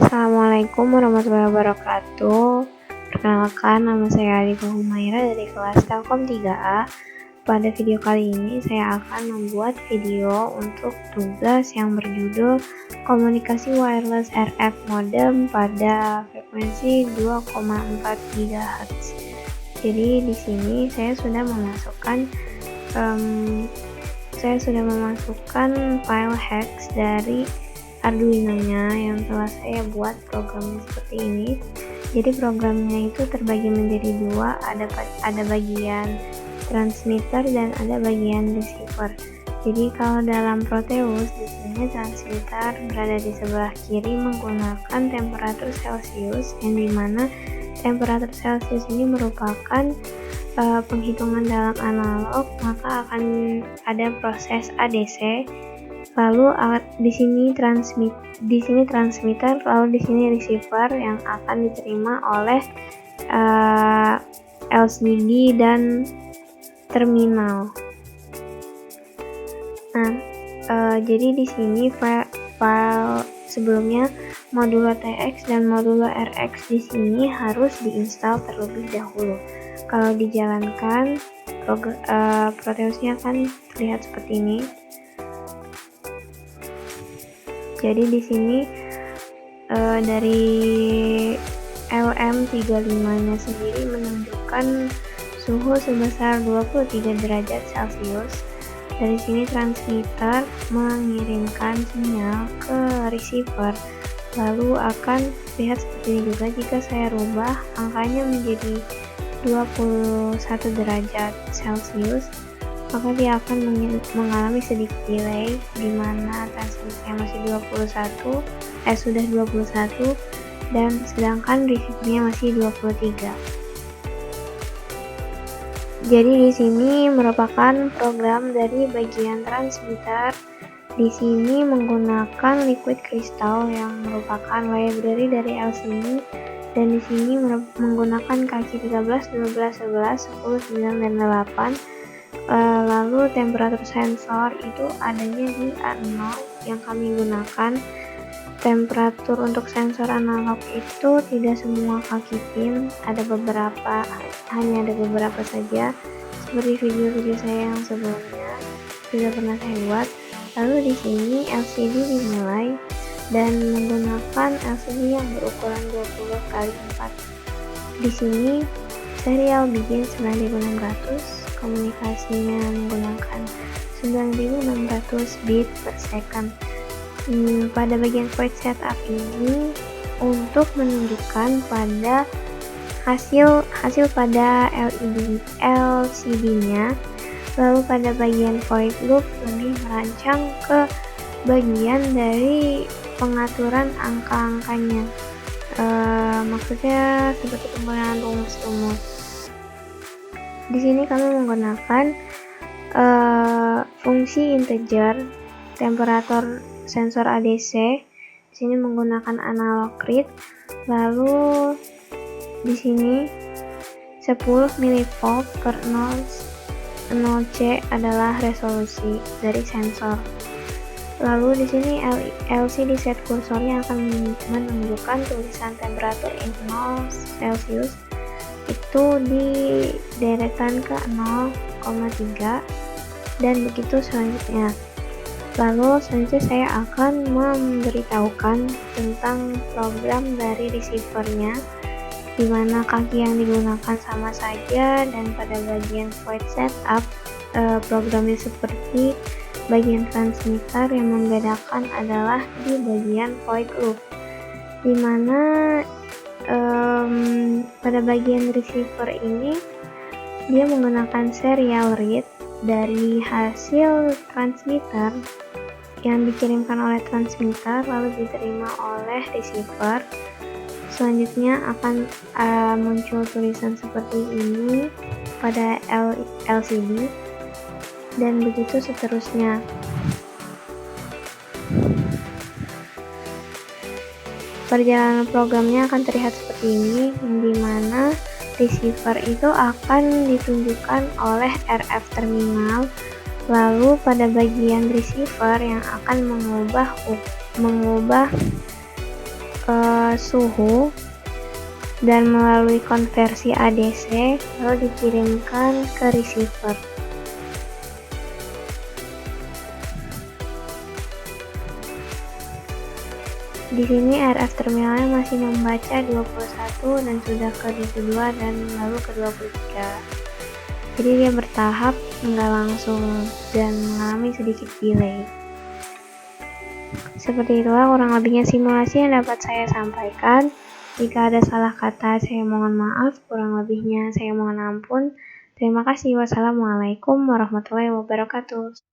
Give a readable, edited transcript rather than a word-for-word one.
Assalamualaikum warahmatullahi wabarakatuh. Perkenalkan, nama saya Arifah Humaira dari kelas Telkom 3A. Pada video kali ini saya akan membuat video untuk tugas yang berjudul komunikasi wireless RF modem pada frekuensi 2,4 GHz. Jadi di sini saya sudah memasukkan file hex dari Arduino-nya yang telah saya buat programnya seperti ini. Jadi programnya itu terbagi menjadi dua, ada bagian transmitter dan ada bagian receiver. Jadi kalau dalam Proteus di sini transmitter berada di sebelah kiri menggunakan temperatur Celcius, yang dimana temperatur Celcius ini merupakan penghitungan dalam analog, maka akan ada proses ADC. Lalu di sini transmitter, lalu di sini receiver yang akan diterima oleh LCD dan terminal. Nah, jadi di sini file sebelumnya modulo TX dan modulo RX di sini harus diinstal terlebih dahulu. Kalau dijalankan, Proteusnya akan terlihat seperti ini. Jadi di sini dari LM35-nya sendiri menunjukkan suhu sebesar 23 derajat Celcius. Dari sini transmitter mengirimkan sinyal ke receiver, lalu akan lihat seperti ini juga. Jika saya rubah angkanya menjadi 21 derajat Celcius, maka dia akan mengalami sedikit delay, di mana transmitternya masih 21 dan sedangkan receivernya masih 23. Jadi di sini merupakan program dari bagian transmitter. Di sini menggunakan liquid crystal yang merupakan library dari LCD, dan di sini menggunakan kaki 13, 12, 11, 10, 9, dan 8. Lalu temperatur sensor itu adanya di A0 yang kami gunakan. Temperatur untuk sensor analog itu tidak semua kaki pin, hanya ada beberapa saja, seperti video-video saya yang sebelumnya sudah pernah saya buat. Lalu di sini LCD dimulai dan menggunakan LCD yang berukuran 20x4. Di sini serial begin 9600, komunikasinya menggunakan 9600 bit per second. Pada bagian void setup ini untuk menunjukkan pada hasil pada LCD-nya. Lalu pada bagian void loop lebih merancang ke bagian dari pengaturan angka-angkanya. Maksudnya seperti penggunaan rumus-rumus. Di sini kami menggunakan fungsi integer, temperatur sensor ADC. Di sini menggunakan analog read. Lalu di sini 10 mV per 0C adalah resolusi dari sensor. Lalu di sini LCD set kursornya akan menunjukkan tulisan temperatur in 0 Celsius itu di deretan ke 0,3 dan begitu selanjutnya. Lalu selanjutnya saya akan memberitahukan tentang program dari receivernya, di mana kaki yang digunakan sama saja, dan pada bagian void setup programnya seperti bagian transmitter. Yang membedakan adalah di bagian void loop, di mana pada bagian receiver ini dia menggunakan serial read dari hasil transmitter yang dikirimkan oleh transmitter lalu diterima oleh receiver. Selanjutnya akan muncul tulisan seperti ini pada LCD dan begitu seterusnya. Perjalanan programnya akan terlihat seperti ini, yang dimana receiver itu akan ditunjukkan oleh RF terminal. Lalu pada bagian receiver yang akan mengubah ke suhu dan melalui konversi ADC lalu dikirimkan ke receiver. Di sini RF terminalnya masih membaca 21 dan sudah ke 22 dan lalu ke 23. Jadi dia bertahap, nggak langsung dan mengalami sedikit delay. Seperti itulah kurang lebihnya simulasi yang dapat saya sampaikan. Jika ada salah kata, saya mohon maaf. Kurang lebihnya, saya mohon ampun. Terima kasih. Wassalamualaikum warahmatullahi wabarakatuh.